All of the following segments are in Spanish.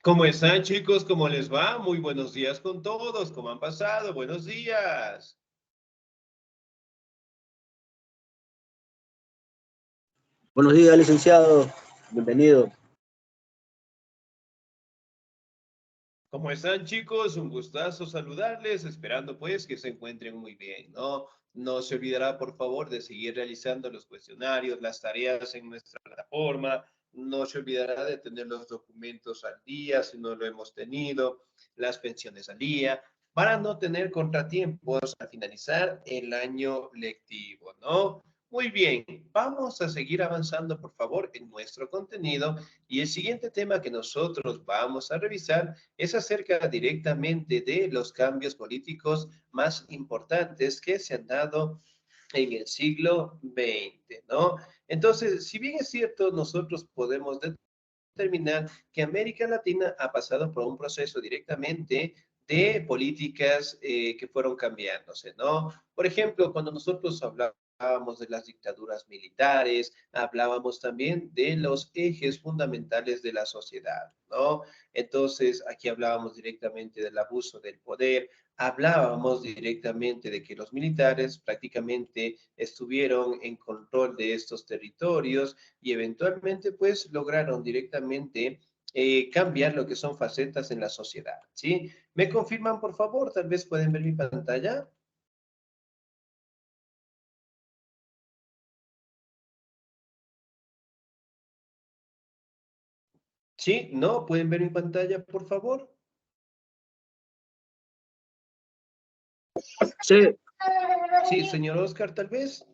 ¿Cómo están, chicos? ¿Cómo les va? Muy buenos días con todos. ¿Cómo han pasado? Buenos días. Buenos días, licenciado. Bienvenido. ¿Cómo están, chicos? Un gustazo saludarles, esperando pues que se encuentren muy bien, ¿no? No se olvidará, por favor, de seguir realizando los cuestionarios, las tareas en nuestra plataforma. No se olvidará de tener los documentos al día, si no lo hemos tenido, las pensiones al día, para no tener contratiempos al finalizar el año lectivo, ¿no? Muy bien, vamos a seguir avanzando, por favor, en nuestro contenido. Y el siguiente tema que nosotros vamos a revisar es acerca directamente de los cambios políticos más importantes que se han dado en el siglo XX, ¿no? Entonces, si bien es cierto, nosotros podemos determinar que América Latina ha pasado por un proceso directamente de políticas que fueron cambiándose, ¿no? Por ejemplo, cuando nosotros hablábamos de las dictaduras militares, hablábamos también de los ejes fundamentales de la sociedad, ¿no? Entonces, aquí hablábamos directamente del abuso del poder, hablábamos directamente de que los militares prácticamente estuvieron en control de estos territorios y eventualmente pues lograron directamente cambiar lo que son facetas en la sociedad, ¿sí? ¿Me confirman, por favor? Tal vez pueden ver mi pantalla. ¿Sí? ¿No? ¿Pueden ver mi pantalla, por favor? Sí. Sí, señor Oscar, tal vez.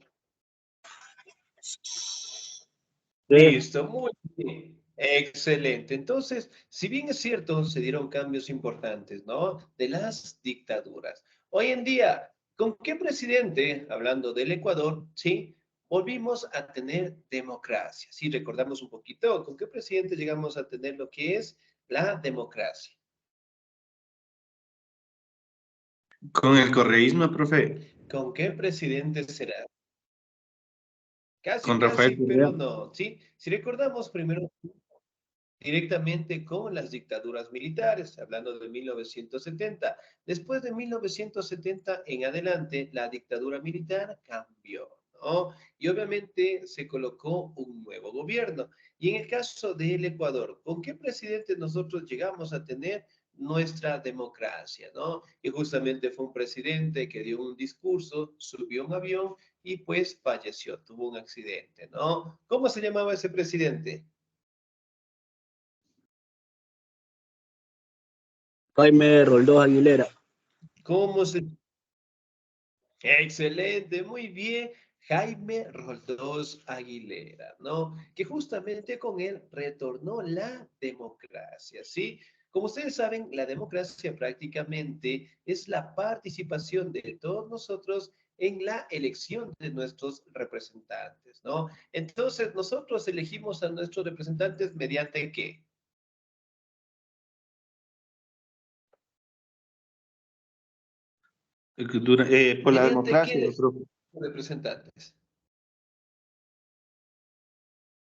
Sí. Listo, muy bien. Excelente. Entonces, si bien es cierto, se dieron cambios importantes, ¿no? De las dictaduras. Hoy en día, ¿con qué presidente, hablando del Ecuador, sí, volvimos a tener democracia? Sí, recordamos un poquito, ¿con qué presidente llegamos a tener lo que es la democracia? Con el correísmo, profe, ¿Con qué presidente será? Casi, con Rafael casi, pero Correa. no, ¿sí? Si recordamos primero directamente con las dictaduras militares, hablando de 1970. Después de 1970 en adelante, la dictadura militar cambió, ¿no? Y obviamente se colocó un nuevo gobierno. Y en el caso del Ecuador, ¿con qué presidente nosotros llegamos a tener nuestra democracia, ¿no? Y justamente fue un presidente que dio un discurso, subió un avión y pues falleció, tuvo un accidente, ¿no? ¿Cómo se llamaba ese presidente? Jaime Roldós Aguilera. ¿Cómo se...? Excelente, muy bien. Jaime Roldós Aguilera, ¿no? Que justamente con él retornó la democracia, ¿sí? Como ustedes saben, la democracia prácticamente es la participación de todos nosotros en la elección de nuestros representantes, ¿no? Entonces, nosotros elegimos a nuestros representantes mediante ¿qué? Por la ¿Mediante democracia, qué profe. representantes?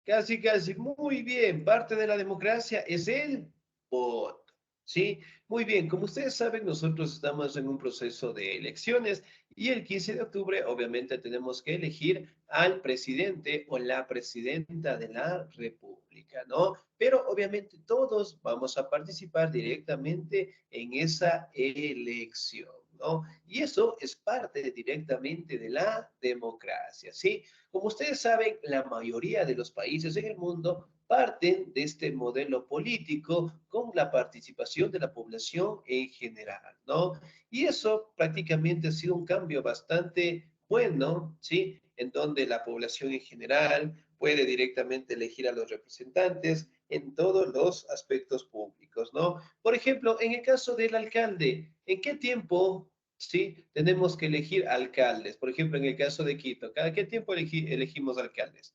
Casi, casi, muy bien. Parte de la democracia es el voto, ¿sí? Muy bien, como ustedes saben, nosotros estamos en un proceso de elecciones y el 15 de octubre obviamente tenemos que elegir al presidente o la presidenta de la República, ¿no? Pero obviamente todos vamos a participar directamente en esa elección, ¿no? Y eso es parte directamente de la democracia, ¿sí? Como ustedes saben, la mayoría de los países en el mundo parten de este modelo político con la participación de la población en general, ¿no? Y eso prácticamente ha sido un cambio bastante bueno, ¿sí? En donde la población en general puede directamente elegir a los representantes en todos los aspectos públicos, ¿no? Por ejemplo, en el caso del alcalde, ¿en qué tiempo sí, tenemos que elegir alcaldes? Por ejemplo, en el caso de Quito, ¿cada qué tiempo elegimos alcaldes?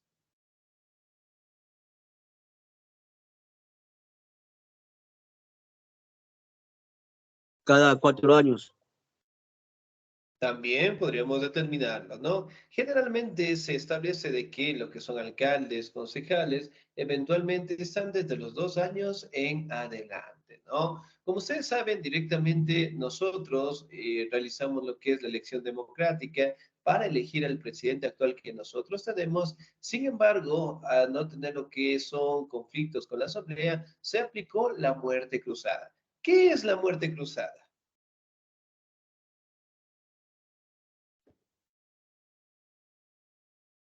Cada 4 años. También podríamos determinarlo, ¿no? Generalmente se establece de que lo que son alcaldes, concejales, eventualmente están desde los 2 años en adelante, ¿no? Como ustedes saben, directamente nosotros realizamos lo que es la elección democrática para elegir al presidente actual que nosotros tenemos. Sin embargo, al no tener lo que son conflictos con la Asamblea, se aplicó la muerte cruzada. ¿Qué es la muerte cruzada?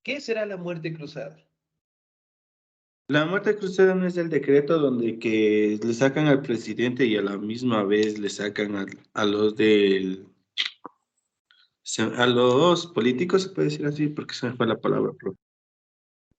¿Qué será la muerte cruzada? La muerte cruzada no es el decreto donde que le sacan al presidente y a la misma vez le sacan a los a los políticos, se puede decir así, porque se me fue la palabra, profe.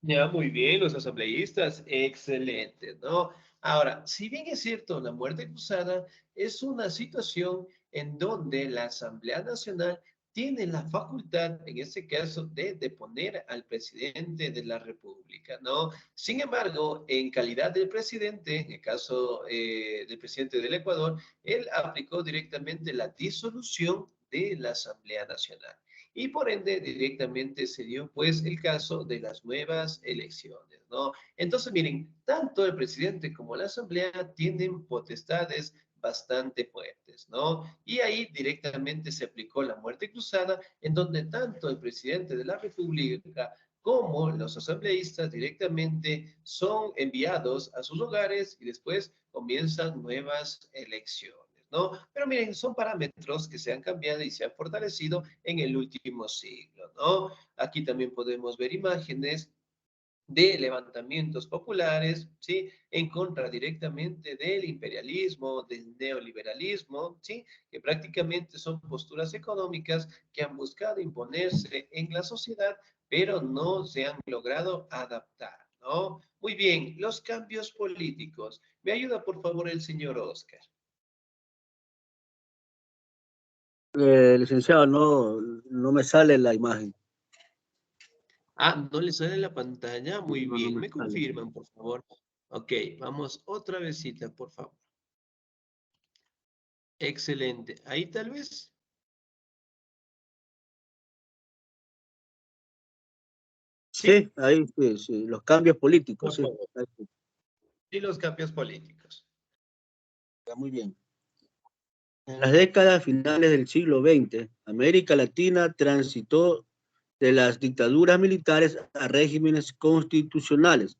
Ya, muy bien, los asambleístas, excelente, ¿no? Ahora, si bien es cierto, la muerte cruzada es una situación en donde la Asamblea Nacional tiene la facultad, en este caso, de deponer al presidente de la República, ¿no? Sin embargo, en calidad de presidente, en el caso del presidente del Ecuador, él aplicó directamente la disolución de la Asamblea Nacional y por ende directamente se dio pues el caso de las nuevas elecciones, ¿no? Entonces, miren, tanto el presidente como la asamblea tienen potestades bastante fuertes, ¿no? Y ahí directamente se aplicó la muerte cruzada, en donde tanto el presidente de la República como los asambleístas directamente son enviados a sus hogares y después comienzan nuevas elecciones, ¿no? Pero miren, son parámetros que se han cambiado y se han fortalecido en el último siglo, ¿no? Aquí también podemos ver imágenes de levantamientos populares, ¿sí? En contra directamente del imperialismo, del neoliberalismo, ¿sí? Que prácticamente son posturas económicas que han buscado imponerse en la sociedad, pero no se han logrado adaptar, ¿no? Muy bien, los cambios políticos. ¿Me ayuda, por favor, el señor Oscar? Licenciado, no me sale la imagen. Ah, ¿no le sale la pantalla? Muy No bien, me me sale. confirman, por favor. Ok, vamos otra vezcita, por favor. Excelente. Ahí tal vez. Sí, Sí, ahí sí, sí, los cambios políticos, por sí. favor. Ahí sí, Y los cambios políticos. está muy bien. En las décadas finales del siglo XX, América Latina transitó de las dictaduras militares a regímenes constitucionales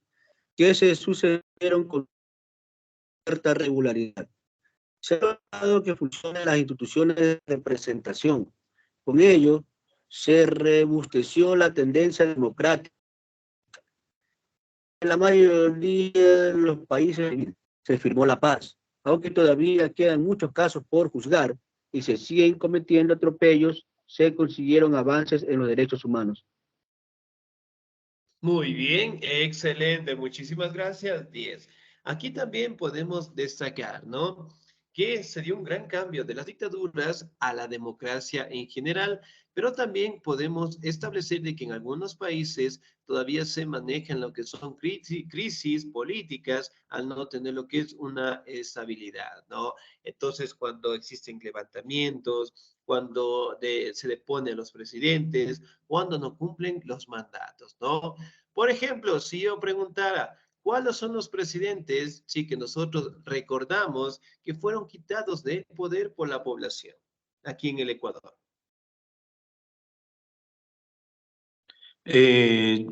que se sucedieron con cierta regularidad. Se ha logrado que funcionen las instituciones de representación. Con ello, se rebusteció la tendencia democrática. En la mayoría de los países se firmó la paz, aunque todavía quedan muchos casos por juzgar y se siguen cometiendo atropellos, se consiguieron avances en los derechos humanos. Muy bien, excelente. Muchísimas gracias, 10. Aquí también podemos destacar, ¿no? Que se dio un gran cambio de las dictaduras a la democracia en general, pero también podemos establecer de que en algunos países todavía se manejan lo que son crisis políticas al no tener lo que es una estabilidad, ¿no? Entonces, cuando existen levantamientos, cuando se depone a los presidentes, cuando no cumplen los mandatos, ¿no? Por ejemplo, si yo preguntara, ¿cuáles son los presidentes, sí, que nosotros recordamos que fueron quitados del poder por la población aquí en el Ecuador? Eh,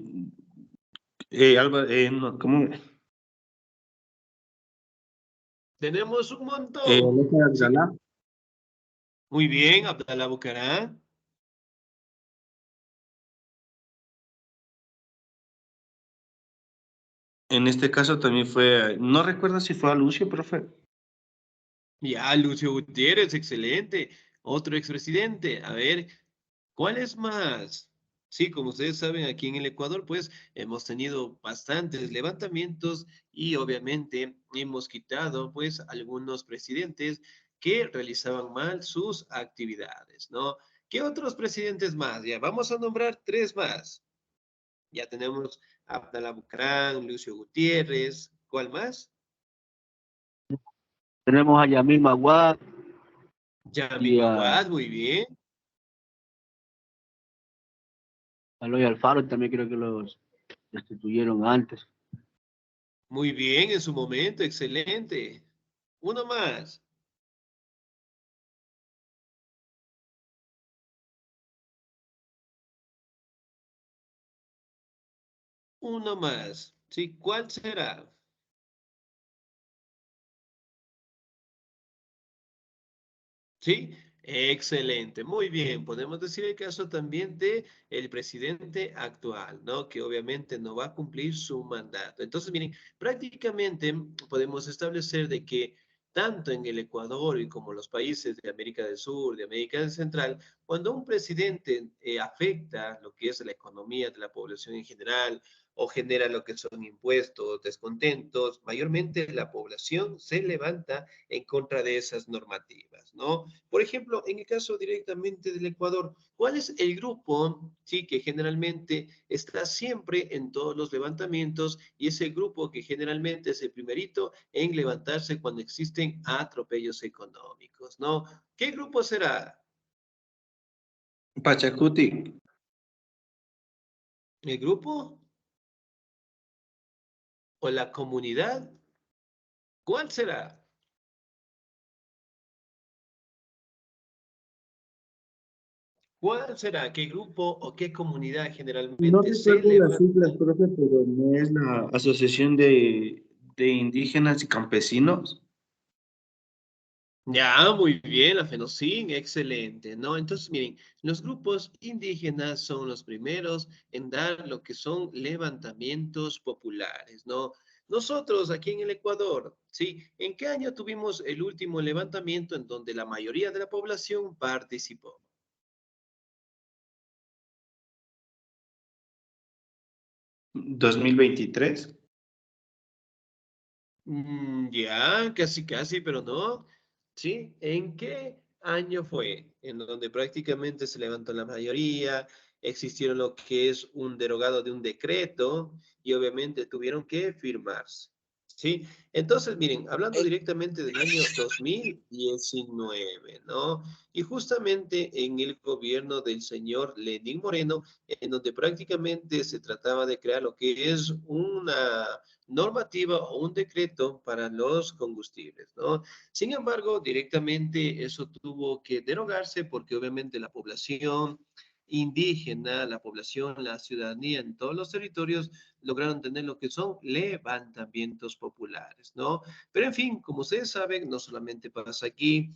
no, ¿cómo? Tenemos un montón. López Sí, Abdalá. muy bien, Abdalá Bucaram. En este caso también fue, no recuerdo si fue a Lucio, profe. Ya, Lucio Gutiérrez, excelente. Otro expresidente. A ver, ¿cuál es más? Sí, como ustedes saben, aquí en el Ecuador, pues hemos tenido bastantes levantamientos y obviamente hemos quitado, pues, algunos presidentes que realizaban mal sus actividades, ¿no? ¿Qué otros presidentes más? Ya, vamos a nombrar tres más. Ya tenemos a Abdalá Bucaram, Lucio Gutiérrez, ¿cuál más? Tenemos a Yamil Maguad Yamil y a Maguad, muy bien. Aloy Alfaro también creo que los destituyeron antes. Muy bien, en su momento, excelente. Uno más. Uno más. ¿Sí? ¿Cuál será? ¿Sí? Excelente, muy bien. Podemos decir el caso también de el presidente actual, ¿no? Que obviamente no va a cumplir su mandato. Entonces, miren, prácticamente podemos establecer de que tanto en el Ecuador y como los países de América del Sur, de América del Central, cuando un presidente afecta lo que es la economía de la población en general o genera lo que son impuestos, descontentos, mayormente la población se levanta en contra de esas normativas, ¿no? Por ejemplo, en el caso directamente del Ecuador, ¿cuál es el grupo, sí, que generalmente está siempre en todos los levantamientos y es el grupo que generalmente es el primerito en levantarse cuando existen atropellos económicos, ¿no? ¿Qué grupo será? Pachacuti. ¿El grupo o la comunidad? ¿Cuál será? ¿Cuál será? ¿Qué grupo o qué comunidad No generalmente se recuerdo las levanta? siglas, profe, pero no es la Asociación de Indígenas y Campesinos. Ya, muy bien, la FENOCIN, excelente, ¿no? Entonces, miren, los grupos indígenas son los primeros en dar lo que son levantamientos populares, ¿no? Nosotros aquí en el Ecuador, ¿sí? ¿En qué año tuvimos el último levantamiento en donde la mayoría de la población participó? 2023. Ya, casi, casi, pero no. ¿Sí? ¿En qué año fue? En donde prácticamente se levantó la mayoría, existieron lo que es un derogado de un decreto y obviamente tuvieron que firmarse. ¿Sí? Entonces, miren, hablando directamente del año 2019, ¿no? Y justamente en el gobierno del señor Lenín Moreno, en donde prácticamente se trataba de crear lo que es una normativa o un decreto para los combustibles, ¿no? Sin embargo, directamente eso tuvo que derogarse porque obviamente la población indígena, la población, la ciudadanía en todos los territorios lograron tener lo que son levantamientos populares, ¿no? Pero en fin, como ustedes saben, no solamente pasa aquí,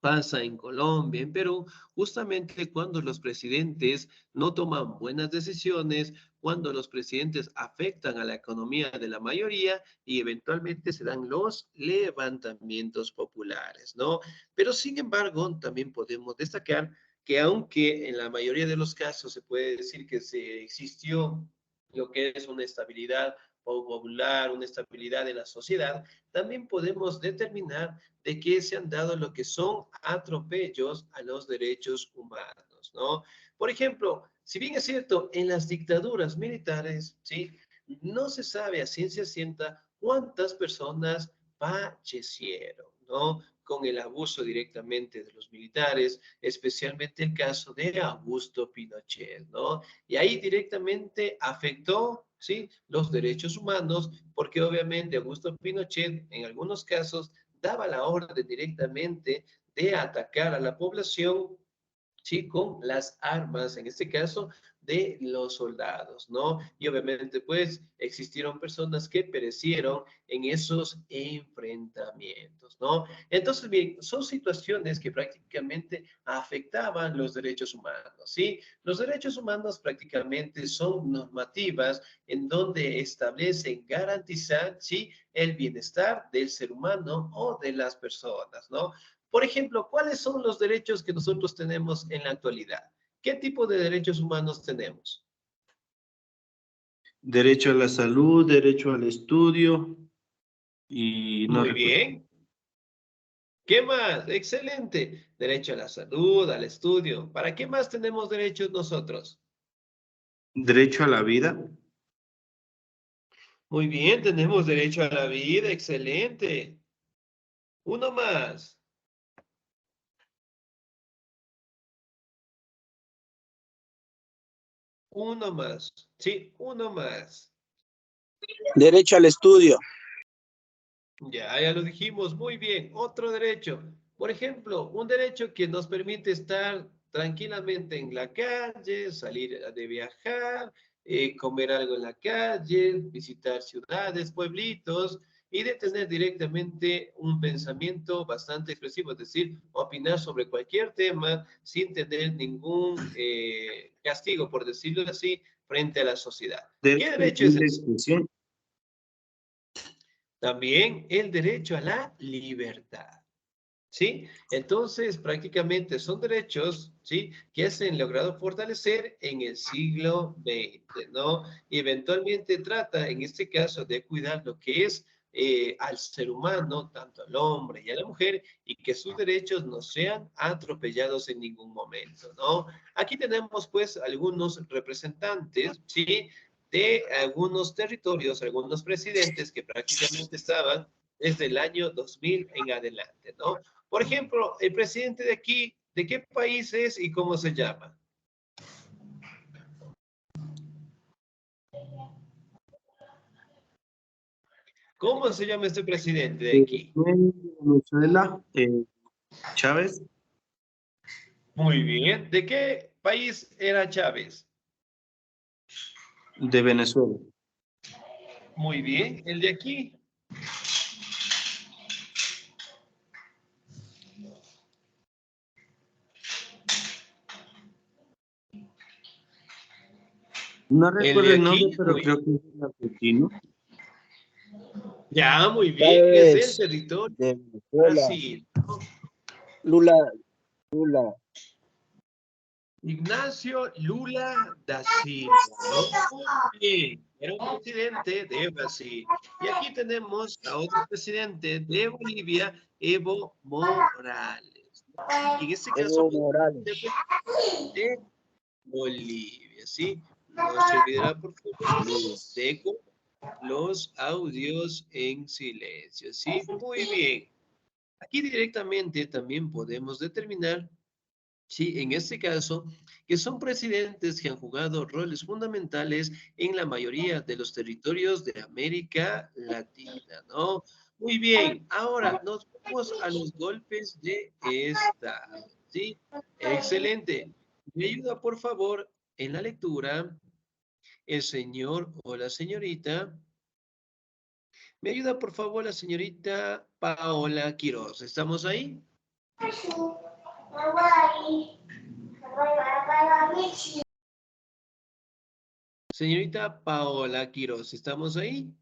pasa en Colombia, en Perú, justamente cuando los presidentes no toman buenas decisiones, cuando los presidentes afectan a la economía de la mayoría y eventualmente se dan los levantamientos populares, ¿no? Pero sin embargo, también podemos destacar que aunque en la mayoría de los casos se puede decir que se existió lo que es una estabilidad popular, una estabilidad en la sociedad, también podemos determinar de que se han dado lo que son atropellos a los derechos humanos, ¿no? Por ejemplo, si bien es cierto, en las dictaduras militares, ¿sí? No se sabe a ciencia cierta cuántas personas fallecieron, ¿no? Con el abuso directamente de los militares, especialmente el caso de Augusto Pinochet, ¿no? Y ahí directamente afectó, ¿sí? Los derechos humanos, porque obviamente Augusto Pinochet en algunos casos daba la orden directamente de atacar a la población, ¿sí? Con las armas, en este caso, de los soldados, ¿no? Y obviamente, pues, existieron personas que perecieron en esos enfrentamientos, ¿no? Entonces, bien, son situaciones que prácticamente afectaban los derechos humanos, ¿sí? Los derechos humanos prácticamente son normativas en donde establecen garantizar, ¿sí? El bienestar del ser humano o de las personas, ¿no? Por ejemplo, ¿cuáles son los derechos que nosotros tenemos en la actualidad? ¿Qué tipo de derechos humanos tenemos? Derecho a la salud, derecho al estudio y no Muy recuerdo. bien. ¿Qué más? Excelente. Derecho a la salud, al estudio. ¿Para qué más tenemos derechos nosotros? Derecho a la vida. Muy bien, tenemos derecho a la vida. Excelente. Uno más. Uno más. Sí, uno más. Derecho al estudio. Ya lo dijimos. Muy bien. Otro derecho. Por ejemplo, un derecho que nos permite estar tranquilamente en la calle, salir de viajar, comer algo en la calle, visitar ciudades, pueblitos y de tener directamente un pensamiento bastante expresivo, es decir, opinar sobre cualquier tema sin tener ningún castigo, por decirlo así, frente a la sociedad. ¿Qué Derecho a la derecho es libre ese? expresión. También el derecho a la libertad. ¿Sí? Entonces, prácticamente son derechos, ¿sí? Que se han logrado fortalecer en el siglo XX, ¿no? Y eventualmente trata, en este caso, de cuidar lo que es al ser humano, tanto al hombre y a la mujer, y que sus derechos no sean atropellados en ningún momento, ¿no? Aquí tenemos, pues, algunos representantes, ¿sí? De algunos territorios, algunos presidentes que prácticamente estaban desde el año 2000 en adelante, ¿no? Por ejemplo, el presidente de aquí, ¿de qué país es y cómo se llama? ¿Cómo se llama este presidente de aquí? En Venezuela, Chávez. Muy bien. ¿De qué país era Chávez? De Venezuela. Muy bien. ¿El de aquí? No ¿El recuerdo de el nombre, aquí? pero Muy creo que es argentino. ya, muy bien. Es el Chávez territorio de de Venezuela. Brasil. Lula, Lula. Ignacio Lula da Silva, ¿no? Muy bien, era un presidente de Brasil. Y aquí tenemos a otro presidente de Bolivia, Evo Morales. Y en este caso, Evo Morales. de Bolivia, ¿sí? No se olvidará, por favor, Bolivia. de los audios en silencio, ¿sí? Muy bien. Aquí directamente también podemos determinar, sí, en este caso, que son presidentes que han jugado roles fundamentales en la mayoría de los territorios de América Latina, ¿no? Muy bien, ahora nos vamos a los golpes de Estado, ¿sí? Excelente. Me ayuda, por favor, en la lectura, el señor o la señorita. Me ayuda, por favor, la señorita Paola Quiroz. ¿Estamos ahí? Señorita Paola Quiroz, ¿estamos ahí?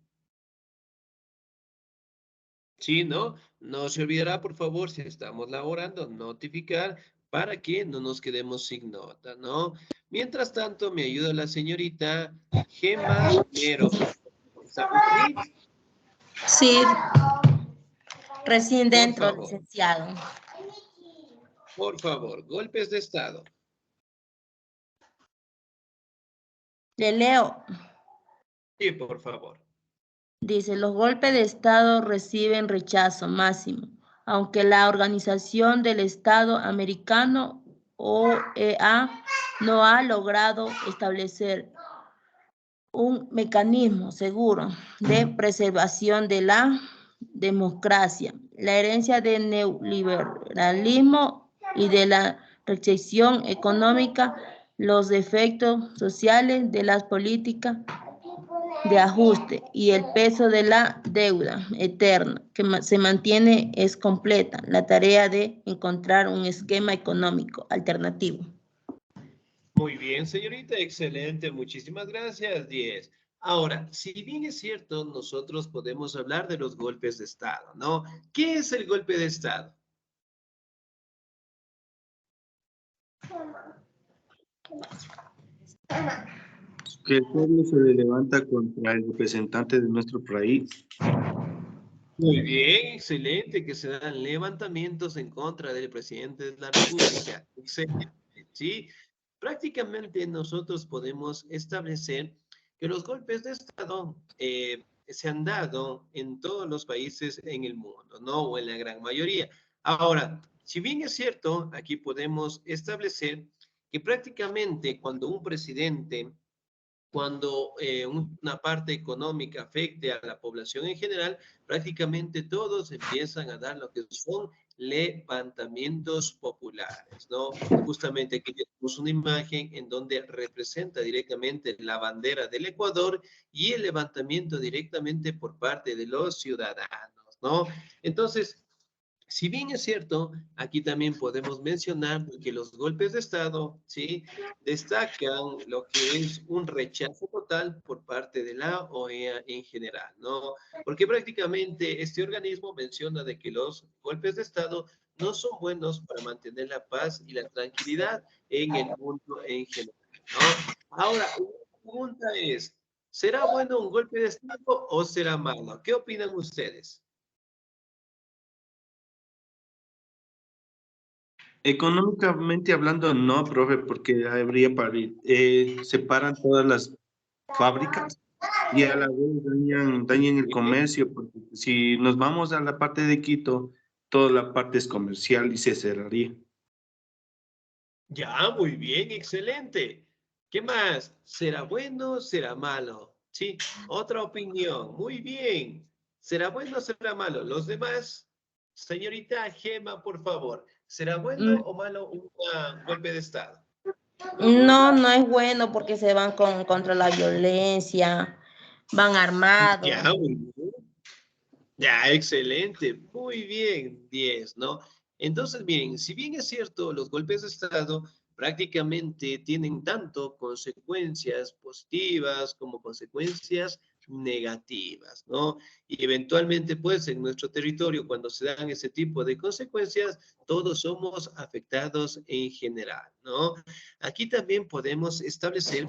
Sí, ¿no? No se olvidará, por favor, si estamos laborando, notificar para que no nos quedemos sin nota, ¿no? Mientras tanto, me ayuda la señorita Gema Mero. ¿Estamos ahí? Sí, recién Por dentro, favor, licenciado. golpes de Estado. Le leo. Sí, por favor. Dice, los golpes de Estado reciben rechazo máximo, aunque la Organización del Estado Americano, OEA, no ha logrado establecer un mecanismo seguro de preservación de la democracia. La herencia del neoliberalismo y de la recesión económica, los efectos sociales de las políticas de ajuste y el peso de la deuda eterna que se mantiene es completa. La tarea de encontrar un esquema económico alternativo. Muy bien, señorita, excelente, muchísimas gracias, 10. Ahora, si bien es cierto, nosotros podemos hablar de los golpes de Estado, ¿no? ¿Qué es el golpe de Estado? Que el pueblo se le levanta contra el representante de nuestro país. Muy bien, excelente, que se dan levantamientos en contra del presidente de la República. Excelente, ¿sí? Prácticamente nosotros podemos establecer que los golpes de Estado se han dado en todos los países en el mundo, ¿no? O en la gran mayoría. Ahora, si bien es cierto, aquí podemos establecer que prácticamente cuando un presidente cuando una parte económica afecte a la población en general, prácticamente todos empiezan a dar lo que son levantamientos populares, ¿no? Justamente aquí tenemos una imagen en donde representa directamente la bandera del Ecuador y el levantamiento directamente por parte de los ciudadanos, ¿no? Entonces, si bien es cierto, aquí también podemos mencionar que los golpes de Estado, ¿sí? Destacan lo que es un rechazo total por parte de la OEA en general, ¿no? Porque prácticamente este organismo menciona de que los golpes de Estado no son buenos para mantener la paz y la tranquilidad en el mundo en general, ¿no? Ahora, la pregunta es, ¿será bueno un golpe de Estado o será malo? ¿Qué opinan ustedes? Económicamente hablando, no, profe, porque habría separan todas las fábricas y a la vez dañan el comercio, porque si nos vamos a la parte de Quito, toda la parte es comercial y se cerraría. Ya, muy bien, excelente. ¿Qué más? ¿Será bueno o será malo? Sí, otra opinión. Muy bien. ¿Será bueno o será malo? Los demás, señorita Gema, por favor. ¿Será bueno Mm, o malo un golpe de Estado? No, no es bueno porque se van contra la violencia, van Ya, armados. muy bien. Ya, excelente. Muy bien, 10, ¿no? Entonces, miren, si bien es cierto, los golpes de Estado prácticamente tienen tanto consecuencias positivas como consecuencias negativas, ¿no? Y eventualmente, pues, en nuestro territorio, cuando se dan ese tipo de consecuencias, todos somos afectados en general, ¿no? Aquí también podemos establecer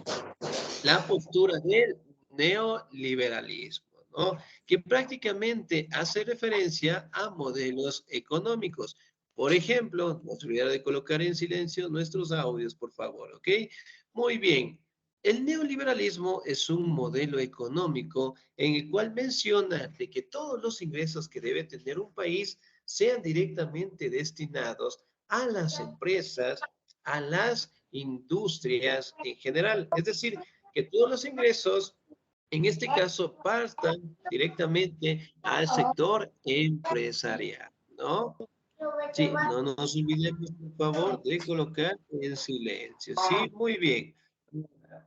la postura del neoliberalismo, ¿no? Que prácticamente hace referencia a modelos económicos. Por ejemplo, no se olvidar de colocar en silencio nuestros audios, por favor, ¿ok? Muy bien. El neoliberalismo es un modelo económico en el cual menciona de que todos los ingresos que debe tener un país sean directamente destinados a las empresas, a las industrias en general. Es decir, que todos los ingresos, en este caso, partan directamente al sector empresarial, ¿no? Sí, no nos olvidemos, por favor, de colocar en silencio. Sí, muy bien.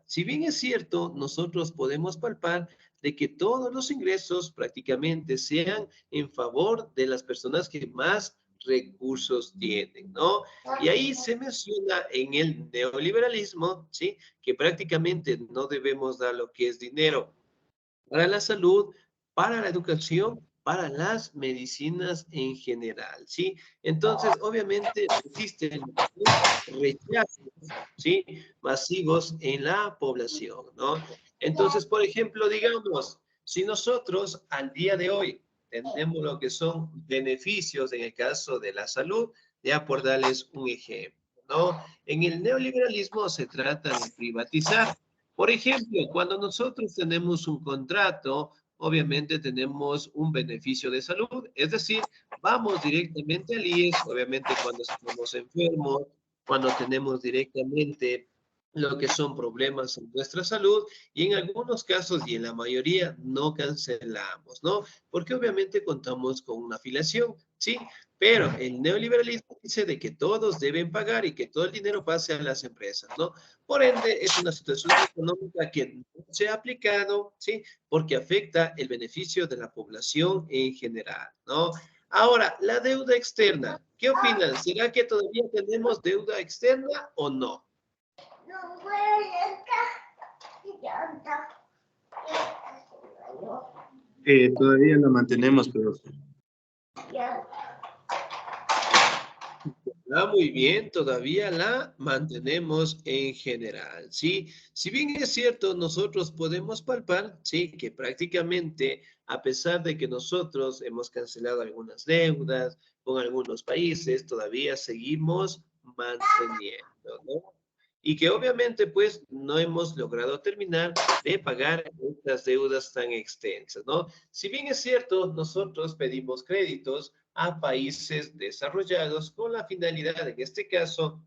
Si bien es cierto, nosotros podemos palpar de que todos los ingresos prácticamente sean en favor de las personas que más recursos tienen, ¿no? Y ahí se menciona en el neoliberalismo, ¿sí? Que prácticamente no debemos dar lo que es dinero para la salud, para la educación, para las medicinas en general, ¿sí? Entonces, obviamente, existen rechazos, ¿sí? Masivos en la población, ¿no? Entonces, por ejemplo, digamos, si nosotros al día de hoy tenemos lo que son beneficios en el caso de la salud, ya por darles un ejemplo, ¿no? En el neoliberalismo se trata de privatizar. Por ejemplo, cuando nosotros tenemos un contrato, obviamente tenemos un beneficio de salud, es decir, vamos directamente al IES, obviamente cuando estamos enfermos, cuando tenemos directamente lo que son problemas en nuestra salud y en algunos casos y en la mayoría no cancelamos, ¿no? Porque obviamente contamos con una afiliación, ¿sí? Pero el neoliberalismo dice de que todos deben pagar y que todo el dinero pase a las empresas, ¿no? Por ende, es una situación económica que no se ha aplicado, ¿sí? Porque afecta el beneficio de la población en general, ¿no? Ahora, la deuda externa. ¿Qué opinan? ¿Será que todavía tenemos deuda externa o no? Todavía la mantenemos, pero Ah, muy bien, todavía la mantenemos en general, ¿sí? Si bien es cierto, nosotros podemos palpar, ¿sí? Que prácticamente, a pesar de que nosotros hemos cancelado algunas deudas con algunos países, todavía seguimos manteniendo, ¿no? Y que obviamente, pues, no hemos logrado terminar de pagar estas deudas tan extensas, ¿no? Si bien es cierto, nosotros pedimos créditos a países desarrollados con la finalidad, en este caso,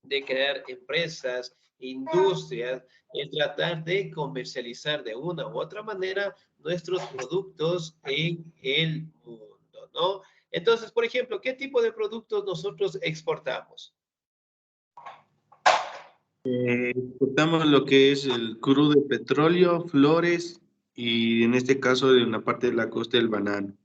de crear empresas industrias, el tratar de comercializar de una u otra manera nuestros productos en el mundo, ¿no? Entonces, por ejemplo, ¿qué tipo de productos nosotros exportamos? Exportamos lo que es el crudo de petróleo, flores y en este caso de una parte de la costa el banano.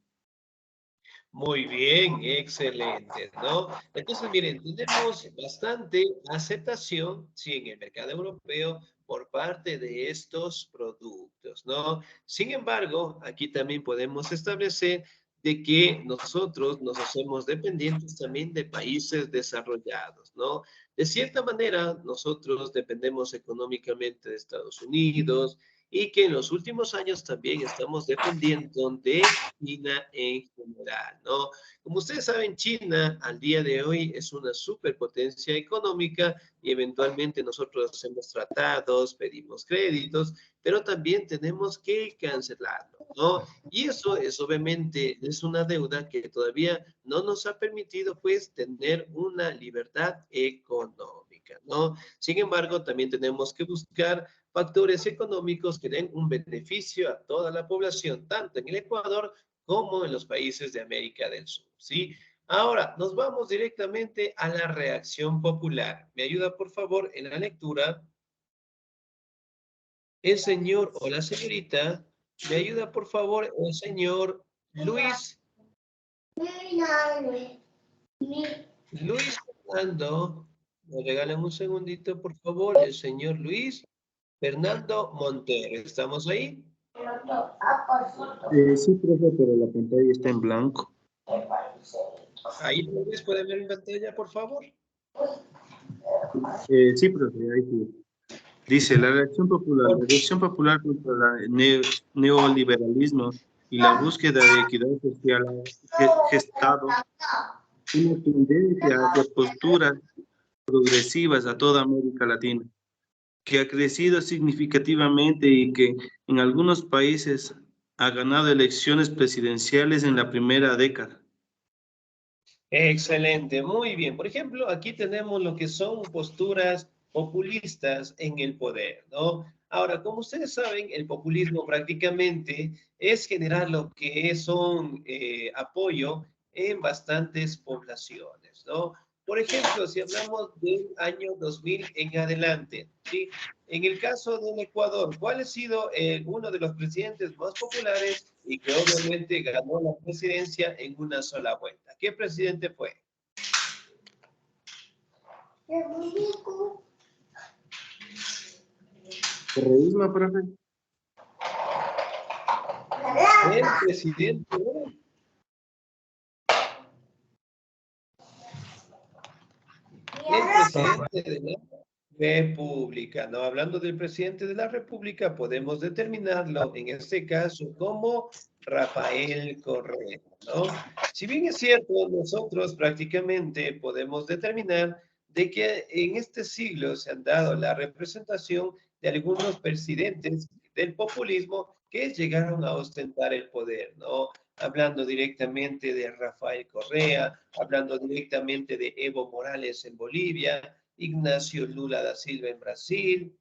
Muy bien, excelente, ¿no? Entonces, miren, tenemos bastante aceptación, sí, en el mercado europeo por parte de estos productos, ¿no? Sin embargo, aquí también podemos establecer de que nosotros nos hacemos dependientes también de países desarrollados, ¿no? De cierta manera, nosotros dependemos económicamente de Estados Unidos y que en los últimos años también estamos dependiendo de China en general, ¿no? Como ustedes saben, China al día de hoy es una superpotencia económica y eventualmente nosotros hacemos tratados, pedimos créditos, pero también tenemos que cancelarlo, ¿no? Y eso es obviamente es una deuda que todavía no nos ha permitido pues tener una libertad económica, ¿no? Sin embargo, también tenemos que buscar factores económicos que den un beneficio a toda la población, tanto en el Ecuador como en los países de América del Sur, ¿sí? Ahora, nos vamos directamente a la reacción popular. ¿Me ayuda, por favor, en la lectura? El señor o la señorita, ¿me ayuda, por favor, el señor Luis? Luis Fernando, me regalan un segundito, por favor, el señor Luis Fernando Montero. ¿Estamos ahí? Sí, profe, pero la pantalla está en blanco. Ahí, Luis, ¿pueden ver en pantalla, por favor? Sí, profe, ahí sí. Dice, la reacción popular contra el neoliberalismo y la búsqueda de equidad social ha gestado una tendencia hacia posturas progresivas a toda América Latina, que ha crecido significativamente y que en algunos países ha ganado elecciones presidenciales en la primera década. Excelente, muy bien. Por ejemplo, aquí tenemos lo que son posturas populistas en el poder, ¿no? Ahora, como ustedes saben, el populismo prácticamente es generar lo que son apoyo en bastantes poblaciones, ¿no? Por ejemplo, si hablamos del año 2000 en adelante, ¿sí? En el caso del Ecuador, ¿cuál ha sido uno de los presidentes más populares y que obviamente ganó la presidencia en una sola vuelta? ¿Qué presidente fue? ¿Correísmo, profe? El presidente de la República, ¿no? Hablando del presidente de la República, podemos determinarlo en este caso como Rafael Correa, ¿no? Si bien es cierto, nosotros prácticamente podemos determinar de que en este siglo se han dado la representación de algunos presidentes del populismo que llegaron a ostentar el poder, ¿no? Hablando directamente de Rafael Correa, hablando directamente de Evo Morales en Bolivia, Ignacio Lula da Silva en Brasil,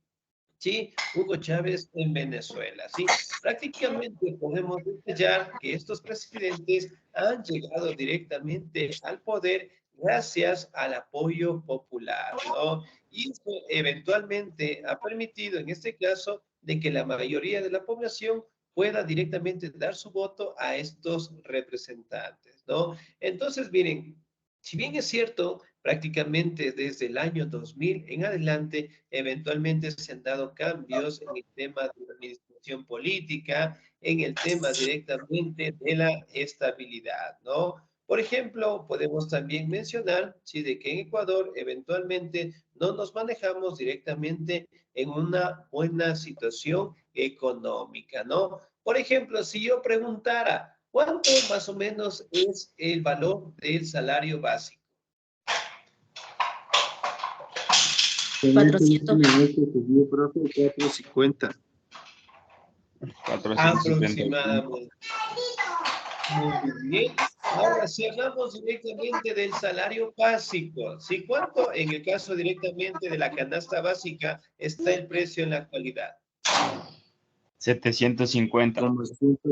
¿sí? Hugo Chávez en Venezuela, ¿sí? Prácticamente podemos detallar que estos presidentes han llegado directamente al poder gracias al apoyo popular, ¿no? Y esto eventualmente ha permitido, en este caso, de que la mayoría de la población pueda directamente dar su voto a estos representantes, ¿no? Entonces, miren, si bien es cierto, prácticamente desde el año 2000 en adelante, eventualmente se han dado cambios en el tema de la administración política, en el tema directamente de la estabilidad, ¿no? Por ejemplo, podemos también mencionar, sí, de que en Ecuador eventualmente no nos manejamos directamente en una buena situación económica, ¿no? Por ejemplo, si yo preguntara, ¿cuánto más o menos es el valor del salario básico? 400. Profe, 450. 450. Aproximadamente. Muy bien. Ahora, si hablamos directamente del salario básico, ¿sí? ¿Cuánto en el caso directamente de la canasta básica está el precio en la actualidad? 750. Como siempre,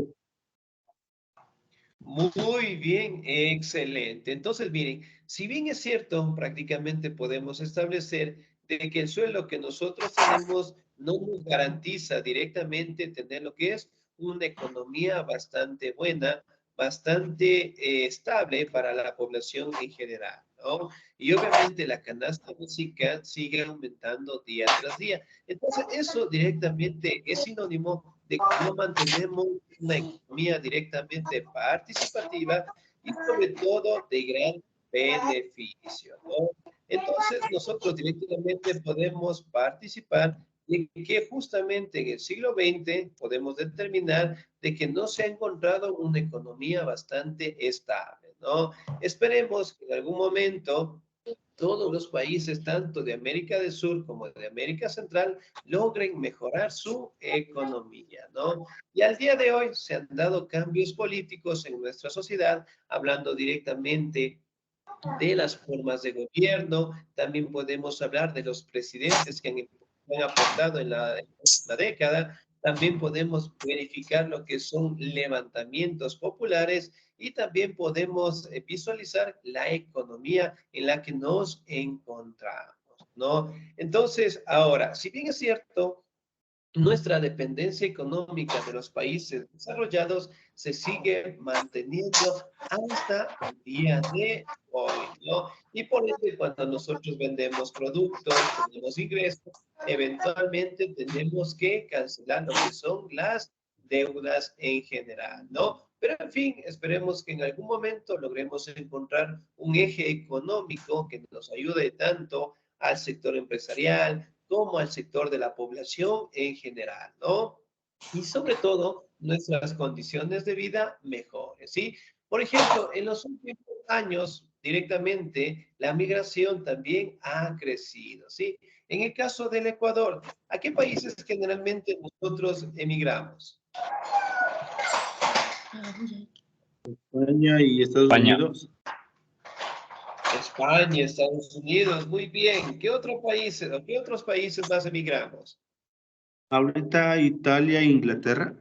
Muy bien, excelente. Entonces, miren, si bien es cierto, prácticamente podemos establecer de que el sueldo que nosotros tenemos no nos garantiza directamente tener lo que es una economía bastante buena, bastante estable para la población en general, ¿no? Y obviamente la canasta básica sigue aumentando día tras día. Entonces, eso directamente es sinónimo de que no mantenemos una economía directamente participativa y sobre todo de gran beneficio, ¿no? Entonces, nosotros directamente podemos participar de que justamente en el siglo XX podemos determinar de que no se ha encontrado una economía bastante estable, ¿no? Esperemos que en algún momento todos los países, tanto de América del Sur como de América Central, logren mejorar su economía, ¿no? Y al día de hoy se han dado cambios políticos en nuestra sociedad, hablando directamente de las formas de gobierno, también podemos hablar de los presidentes que han aportado en la década, también podemos verificar lo que son levantamientos populares y también podemos visualizar la economía en la que nos encontramos, ¿no? Entonces, ahora, si bien es cierto, nuestra dependencia económica de los países desarrollados se sigue manteniendo hasta el día de hoy, ¿no? Y por ende, cuando nosotros vendemos productos, tenemos ingresos, eventualmente tenemos que cancelar lo que son las deudas en general, ¿no? Pero en fin, esperemos que en algún momento logremos encontrar un eje económico que nos ayude tanto al sector empresarial, como al sector de la población en general, ¿no? Y sobre todo, nuestras condiciones de vida mejores, ¿sí? Por ejemplo, en los últimos años, directamente, la migración también ha crecido, ¿sí? En el caso del Ecuador, ¿a qué países generalmente nosotros emigramos? España y Estados España. Unidos. España, Estados Unidos, muy bien. ¿Qué otros países o qué otros países más emigramos? Ahorita Italia e Inglaterra.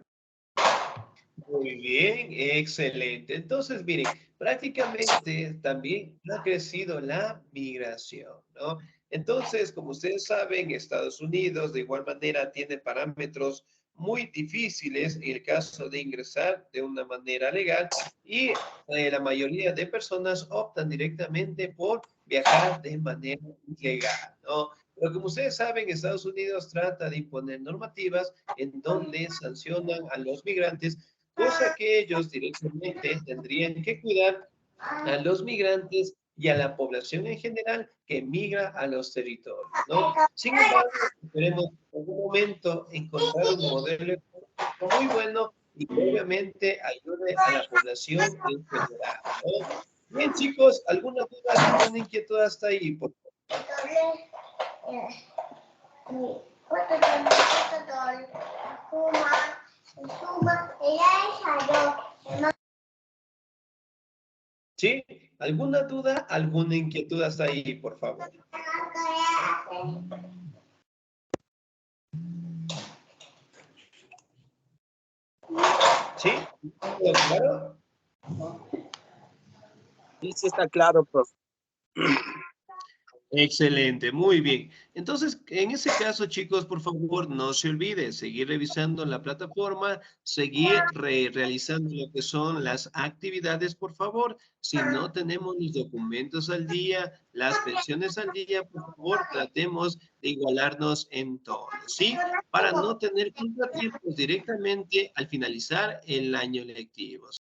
Muy bien, excelente. Entonces, miren, prácticamente también ha crecido la migración, ¿no? Entonces, como ustedes saben, Estados Unidos de igual manera tiene parámetros muy difíciles en el caso de ingresar de una manera legal y la mayoría de personas optan directamente por viajar de manera ilegal, ¿no? Pero como ustedes saben, Estados Unidos trata de imponer normativas en donde sancionan a los migrantes, cosa que ellos directamente tendrían que cuidar a los migrantes y a la población en general que migra a los territorios, ¿no? Sin embargo, esperemos en algún momento encontrar un modelo económico muy bueno y que obviamente ayude a la población en general, ¿no? Bien, chicos, ¿alguna duda, alguna inquietud hasta ahí? Por ¿Sí? ¿Alguna duda, alguna inquietud hasta ahí, por favor? ¿Sí? ¿Todo claro? Sí, sí está claro, profe. Excelente, muy bien. Entonces, en ese caso, chicos, por favor, no se olviden seguir revisando la plataforma, seguir realizando lo que son las actividades, por favor. Si no tenemos los documentos al día, las pensiones al día, por favor, tratemos de igualarnos en todo, ¿sí? Para no tener contratiempos directamente al finalizar el año lectivo.